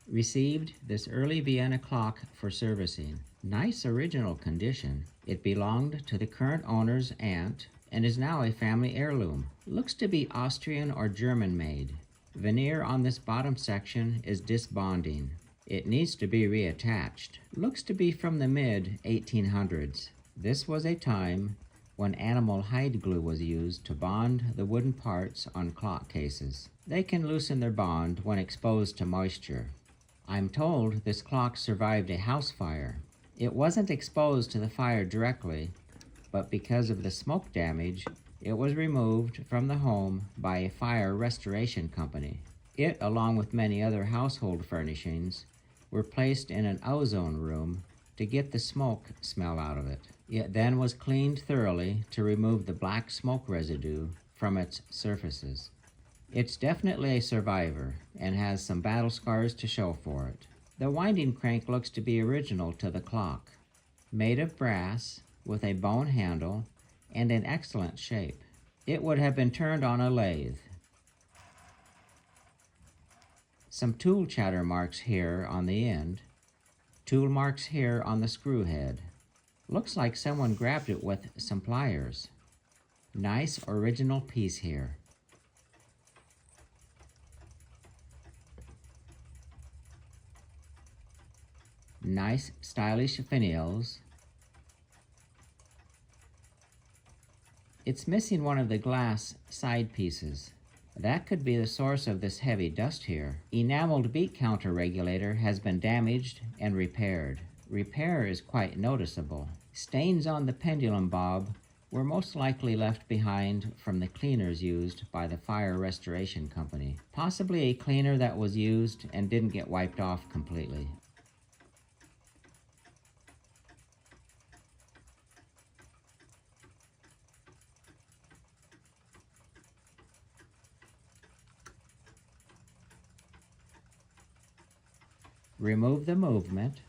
Received this early Vienna clock for servicing. Nice original condition. It belonged to the current owner's aunt and is now a family heirloom. Looks to be Austrian or German made. Veneer on this bottom section is disbonding. It needs to be reattached. Looks to be from the mid-1800s. This was a time when animal hide glue was used to bond the wooden parts on clock cases. They can loosen their bond when exposed to moisture. I'm told this clock survived a house fire. It wasn't exposed to the fire directly, but because of the smoke damage, it was removed from the home by a fire restoration company. It, along with many other household furnishings, were placed in an ozone room to get the smoke smell out of it. It then was cleaned thoroughly to remove the black smoke residue from its surfaces. It's definitely a survivor and has some battle scars to show for it. The winding crank looks to be original to the clock, made of brass with a bone handle and in excellent shape. It would have been turned on a lathe. Some tool chatter marks here on the end, tool marks here on the screw head. Looks like someone grabbed it with some pliers. Nice original piece here. Nice stylish finials. It's missing one of the glass side pieces. That could be the source of this heavy dust here. Enameled beat counter regulator has been damaged and repaired. Repair is quite noticeable. Stains on the pendulum bob were most likely left behind from the cleaners used by the fire restoration company. Possibly a cleaner that was used and didn't get wiped off completely. Remove the movement.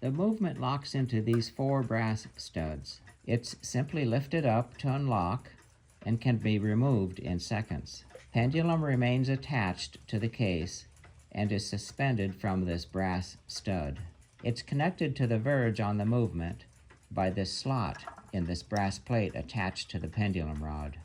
The movement locks into these 4 brass studs. It's simply lifted up to unlock and can be removed in seconds. Pendulum remains attached to the case and is suspended from this brass stud. It's connected to the verge on the movement by this slot in this brass plate attached to the pendulum rod.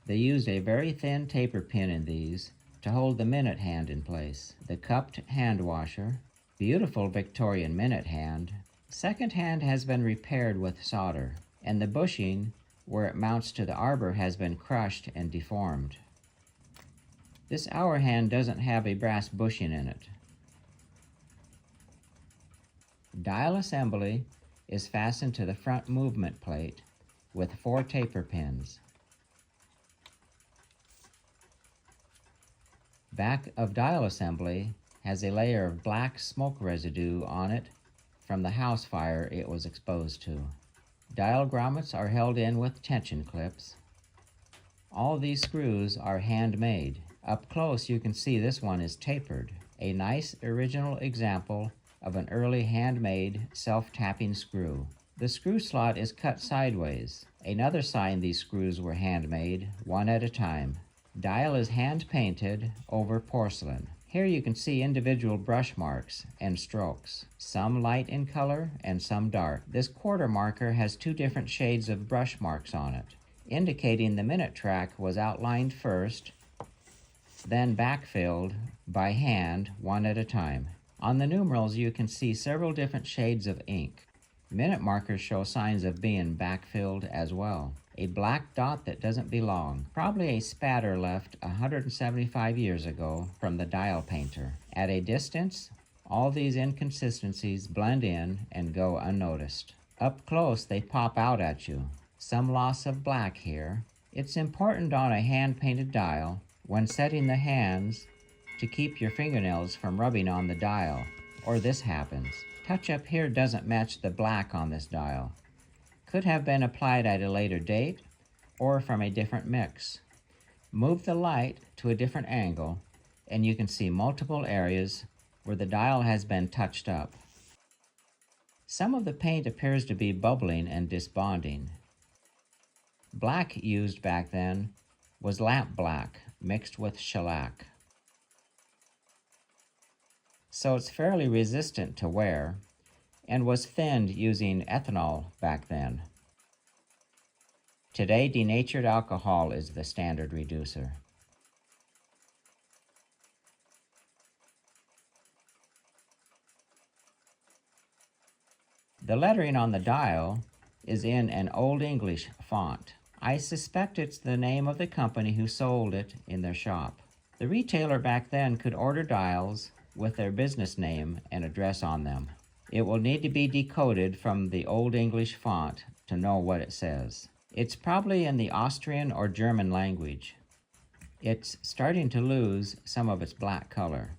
They used a very thin taper pin in these to hold the minute hand in place. The cupped hand washer, beautiful Victorian minute hand. Second hand has been repaired with solder, and the bushing where it mounts to the arbor has been crushed and deformed. This hour hand doesn't have a brass bushing in it. Dial assembly is fastened to the front movement plate with 4 taper pins. Back of dial assembly has a layer of black smoke residue on it from the house fire it was exposed to. Dial grommets are held in with tension clips. All these screws are handmade. Up close you can see this one is tapered. A nice original example of an early handmade self-tapping screw. The screw slot is cut sideways. Another sign these screws were handmade, one at a time. Dial is hand-painted over porcelain. Here you can see individual brush marks and strokes, some light in color and some dark. This quarter marker has 2 different shades of brush marks on it, indicating the minute track was outlined first, then backfilled by hand one at a time. On the numerals you can see several different shades of ink. Minute markers show signs of being backfilled as well. A black dot that doesn't belong. Probably a spatter left 175 years ago from the dial painter. At a distance, all these inconsistencies blend in and go unnoticed. Up close, they pop out at you. Some loss of black here. It's important on a hand-painted dial, when setting the hands, to keep your fingernails from rubbing on the dial, or this happens. Touch up here doesn't match the black on this dial. Could have been applied at a later date or from a different mix. Move the light to a different angle and you can see multiple areas where the dial has been touched up. Some of the paint appears to be bubbling and disbonding. Black used back then was lamp black mixed with shellac. so it's fairly resistant to wear, and was thinned using ethanol back then. Today, denatured alcohol is the standard reducer. The lettering on the dial is in an Old English font. I suspect it's the name of the company who sold it in their shop. The retailer back then could order dials with their business name and address on them. It will need to be decoded from the Old English font to know what it says. It's probably in the Austrian or German language. It's starting to lose some of its black color.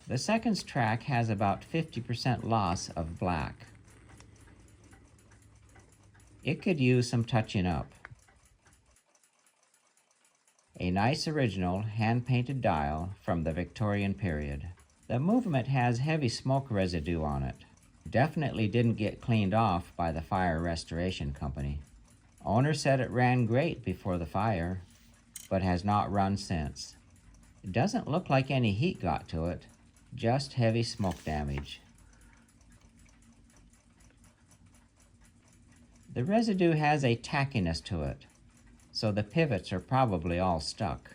The seconds track has about 50% loss of black. It could use some touching up. A nice original hand-painted dial from the Victorian period. The movement has heavy smoke residue on it. Definitely didn't get cleaned off by the fire restoration company. Owner said it ran great before the fire, but has not run since. It doesn't look like any heat got to it, just heavy smoke damage. The residue has a tackiness to it, so the pivots are probably all stuck.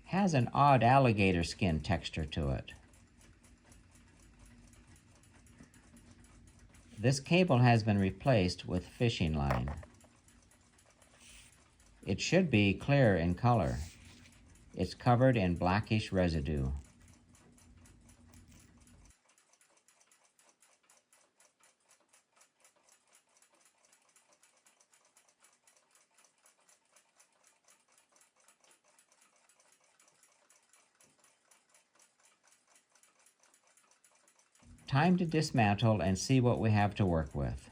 Has an odd alligator skin texture to it. This cable has been replaced with fishing line. It should be clear in color. It's covered in blackish residue. Time to dismantle and see what we have to work with.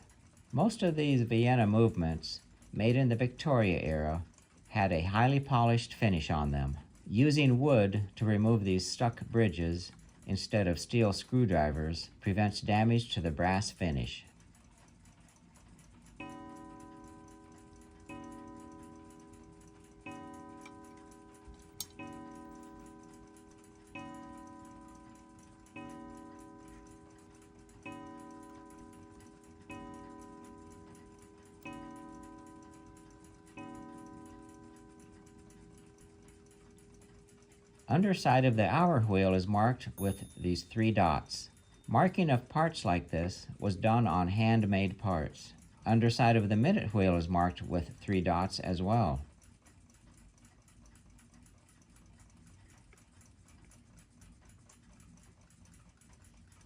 Most of these Vienna movements, made in the Victoria era, had a highly polished finish on them. Using wood to remove these stuck bridges instead of steel screwdrivers prevents damage to the brass finish. Underside of the hour wheel is marked with these 3 dots. Marking of parts like this was done on handmade parts. Underside of the minute wheel is marked with 3 dots as well.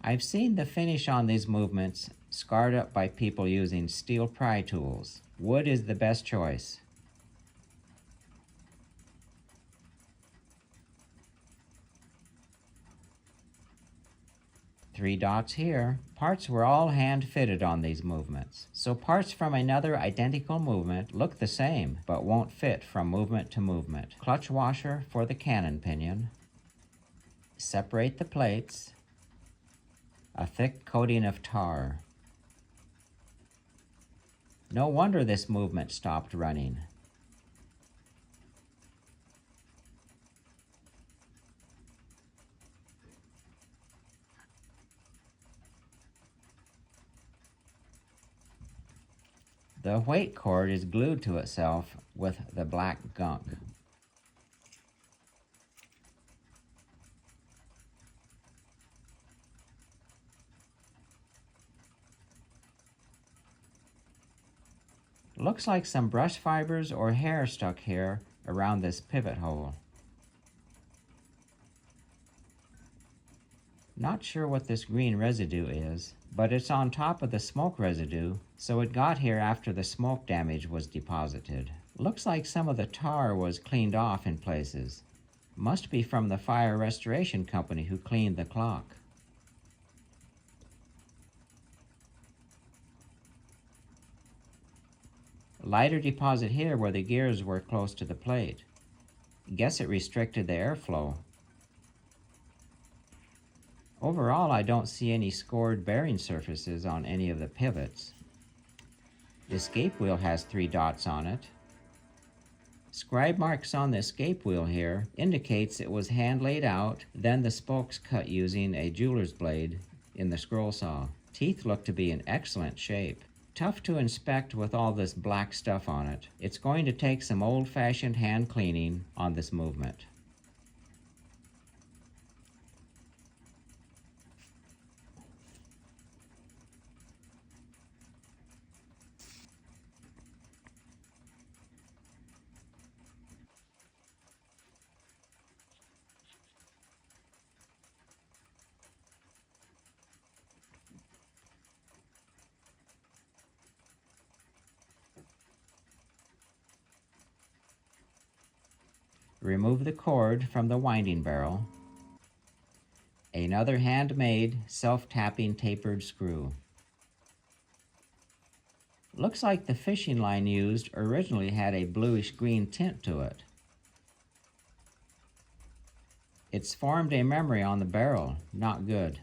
I've seen the finish on these movements scarred up by people using steel pry tools. Wood is the best choice. Three dots here. Parts were all hand-fitted on these movements. So parts from another identical movement look the same, but won't fit from movement to movement. Clutch washer for the cannon pinion. Separate the plates. A thick coating of tar. No wonder this movement stopped running. The weight cord is glued to itself with the black gunk. Looks like some brush fibers or hair stuck here around this pivot hole. Not sure what this green residue is, but it's on top of the smoke residue, so it got here after the smoke damage was deposited. Looks like some of the tar was cleaned off in places. Must be from the fire restoration company who cleaned the clock. Lighter deposit here where the gears were close to the plate. Guess it restricted the airflow. Overall, I don't see any scored bearing surfaces on any of the pivots. The escape wheel has 3 dots on it. Scribe marks on the escape wheel here indicates it was hand laid out, then the spokes cut using a jeweler's blade in the scroll saw. Teeth look to be in excellent shape. Tough to inspect with all this black stuff on it. It's going to take some old-fashioned hand cleaning on this movement. Remove the cord from the winding barrel. Another handmade, self-tapping tapered screw. Looks like the fishing line used originally had a bluish-green tint to it. It's formed a memory on the barrel, not good.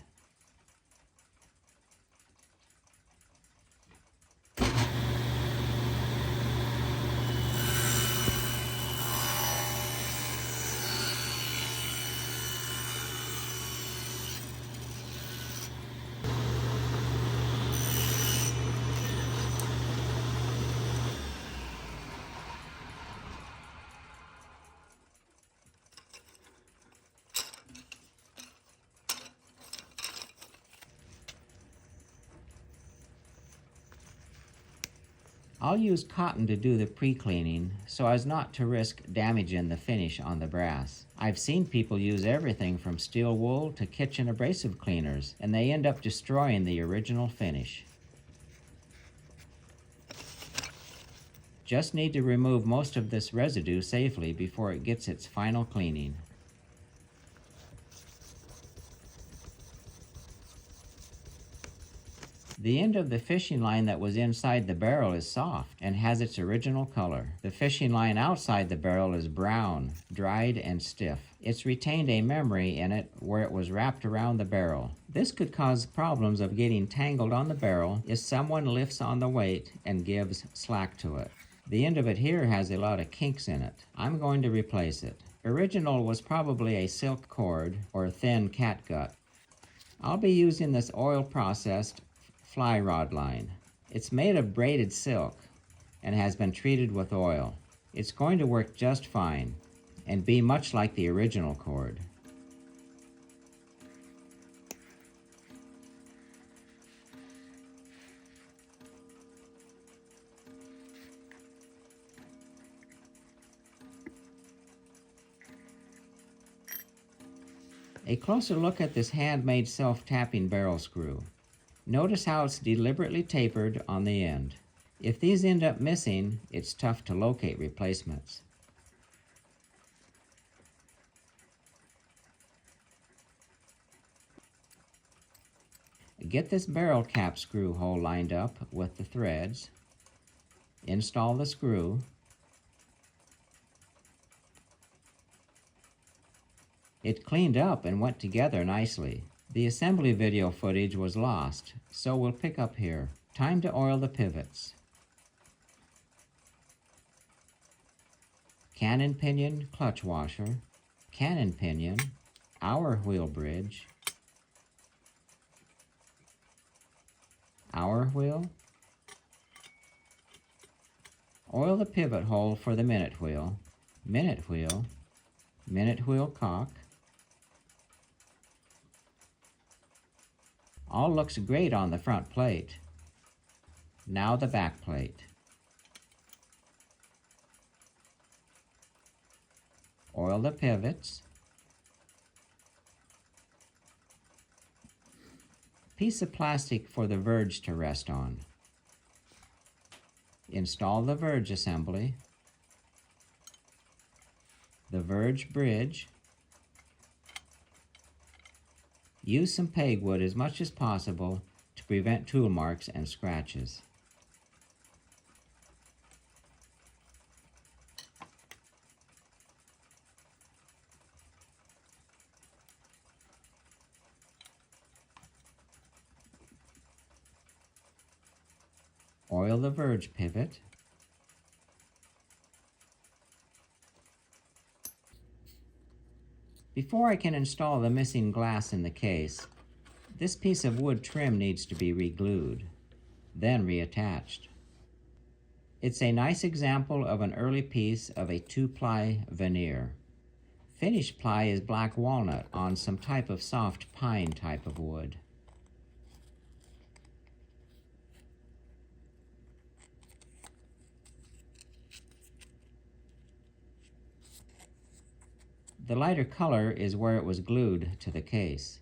I'll use cotton to do the pre-cleaning so as not to risk damaging the finish on the brass. I've seen people use everything from steel wool to kitchen abrasive cleaners, and they end up destroying the original finish. Just need to remove most of this residue safely before it gets its final cleaning. The end of the fishing line that was inside the barrel is soft and has its original color. The fishing line outside the barrel is brown, dried, and stiff. It's retained a memory in it where it was wrapped around the barrel. This could cause problems of getting tangled on the barrel if someone lifts on the weight and gives slack to it. The end of it here has a lot of kinks in it. I'm going to replace it. Original was probably a silk cord or thin catgut. I'll be using this oil-processed fly rod line. It's made of braided silk and has been treated with oil. It's going to work just fine and be much like the original cord. A closer look at this handmade self-tapping barrel screw. Notice how it's deliberately tapered on the end. If these end up missing, it's tough to locate replacements. Get this barrel cap screw hole lined up with the threads. Install the screw. It cleaned up and went together nicely. The assembly video footage was lost, so we'll pick up here. Time to oil the pivots. Cannon pinion clutch washer, cannon pinion, hour wheel bridge, hour wheel. Oil the pivot hole for the minute wheel, minute wheel cock. All looks great on the front plate. Now the back plate. Oil the pivots. Piece of plastic for the verge to rest on. Install the verge assembly. The verge bridge. Use some pegwood as much as possible to prevent tool marks and scratches. Oil the verge pivot. Before I can install the missing glass in the case, this piece of wood trim needs to be re-glued, then reattached. It's a nice example of an early piece of a 2-ply veneer. Finished ply is black walnut on some type of soft pine type of wood. The lighter color is where it was glued to the case.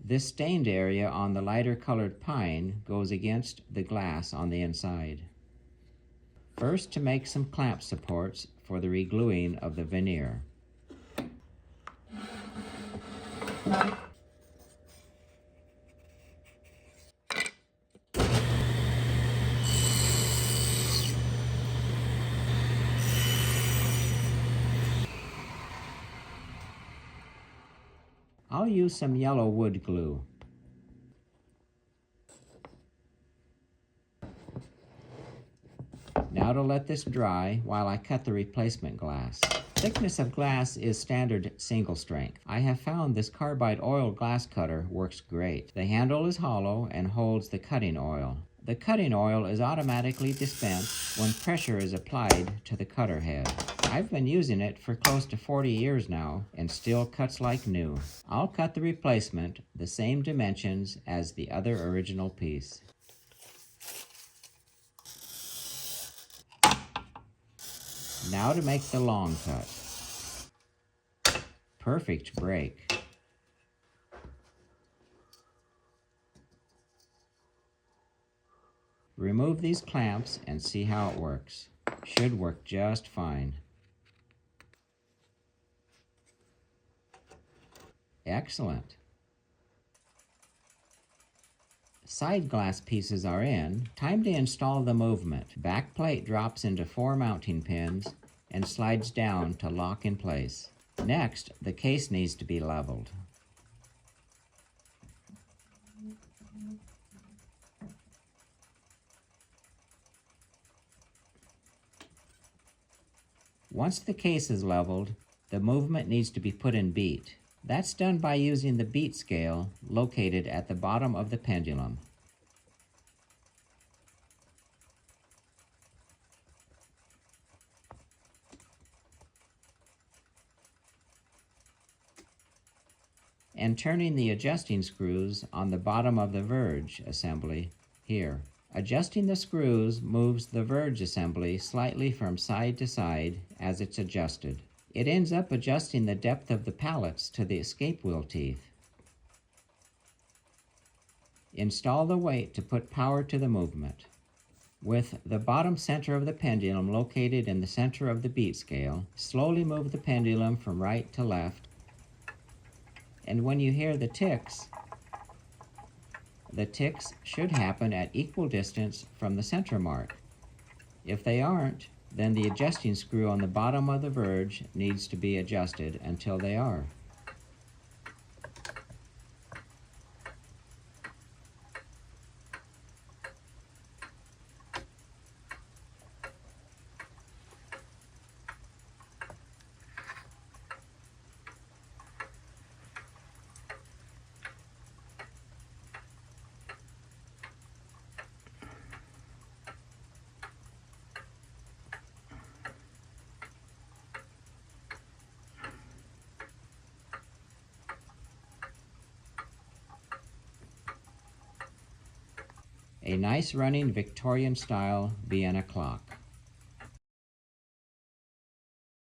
This stained area on the lighter colored pine goes against the glass on the inside. First, to make some clamp supports for the re-gluing of the veneer. I'll use some yellow wood glue. Now to let this dry while I cut the replacement glass. Thickness of glass is standard single strength. I have found this carbide oil glass cutter works great. The handle is hollow and holds the cutting oil. The cutting oil is automatically dispensed when pressure is applied to the cutter head. I've been using it for close to 40 years now and still cuts like new. I'll cut the replacement the same dimensions as the other original piece. Now to make the long cut. Perfect break. Remove these clamps and see how it works. Should work just fine. Excellent. Side glass pieces are in. Time to install the movement. Back plate drops into 4 mounting pins and slides down to lock in place. Next, the case needs to be leveled. Once the case is leveled, the movement needs to be put in beat. That's done by using the beat scale located at the bottom of the pendulum. And turning the adjusting screws on the bottom of the verge assembly here. Adjusting the screws moves the verge assembly slightly from side to side as it's adjusted. It ends up adjusting the depth of the pallets to the escape wheel teeth. Install the weight to put power to the movement. With the bottom center of the pendulum located in the center of the beat scale, slowly move the pendulum from right to left. And when you hear the ticks should happen at equal distance from the center mark. If they aren't, then the adjusting screw on the bottom of the verge needs to be adjusted until they are. A nice running Victorian-style Vienna clock.